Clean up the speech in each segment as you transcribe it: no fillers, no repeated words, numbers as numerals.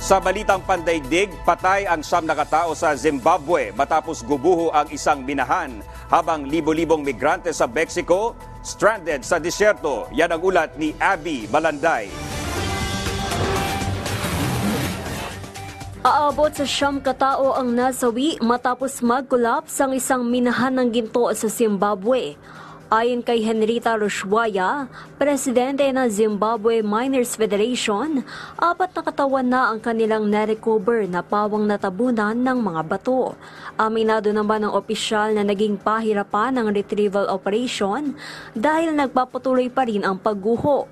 Sa balitang pandaigdig, patay ang 9 na katao sa Zimbabwe matapos gubuho ang isang minahan habang libo-libong migrante sa Mexico stranded sa disyerto. Yan ang ulat ni Abby Malanday. Aabot sa 9 katao ang nasawi matapos mag-collapse ang isang minahan ng ginto sa Zimbabwe. Ayon kay Henrietta Rushwaya, presidente ng Zimbabwe Miners Federation, 4 na katawan na ang kanilang na-recover na pawang natabunan ng mga bato. Aminado naman ng opisyal na naging pahirapan ang retrieval operation dahil nagpapatuloy pa rin ang pagguho.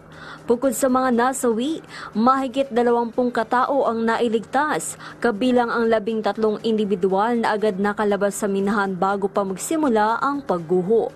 Bukod sa mga nasawi, mahigit 20 katao ang nailigtas, kabilang ang 13 individual na agad nakalabas sa minahan bago pa magsimula ang pagguho.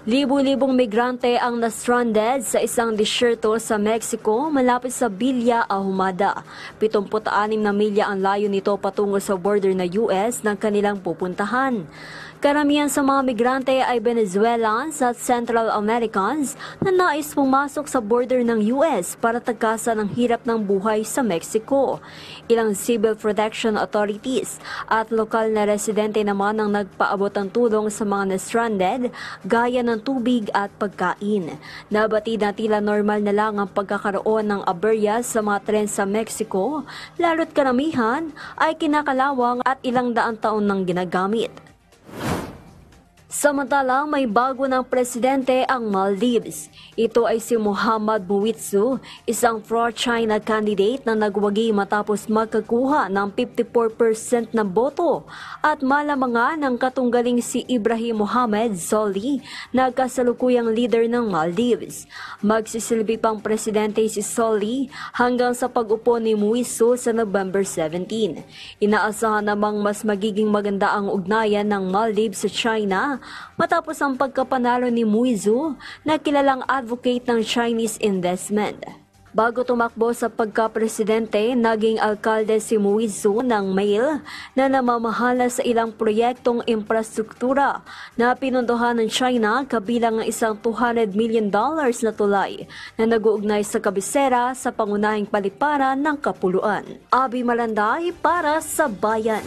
Libo-libong migrante ang na-stranded sa isang disyerto sa Mexico malapit sa Villa Ahumada. 76 na milya ang layo nito patungo sa border na US ng kanilang pupuntahan. Karamihan sa mga migrante ay Venezuelans at Central Americans na nais pumasok sa border ng US para tagasan ang hirap ng buhay sa Mexico. Ilang civil protection authorities at lokal na residente naman ang nagpaabot ng tulong sa mga na-stranded gaya ng tubig at pagkain. Nabatid na tila normal na lang ang pagkakaroon ng aberya sa mga tren sa Mexico, lalo't karamihan ay kinakalawang at ilang daang taon nang ginagamit. Samantalang may bago ng presidente ang Maldives. Ito ay si Muhammad Muwitzu, isang pro-China candidate na nagwagi matapos magkakuha ng 54% ng boto at malamangan ng katunggaling si Ibrahim Mohamed Solih na kasalukuyang leader ng Maldives. Magsisilbi pang presidente si Solih hanggang sa pag-upo ni Muwitzu sa November 17. Inaasahan namang mas magiging maganda ang ugnayan ng Maldives sa China matapos ang pagkapanalo ni Muwitzu na kilalang advocate ng Chinese investment. Bago tumakbo sa pagka-presidente, naging alkalde si Muwitzu ng Mail na namamahala sa ilang proyektong infrastruktura na pinunduhan ng China kabilang ng isang $200 million na tulay na nag-uugnay sa kabisera sa pangunahing paliparan ng kapuluan. Abby Malanday para sa Bayan.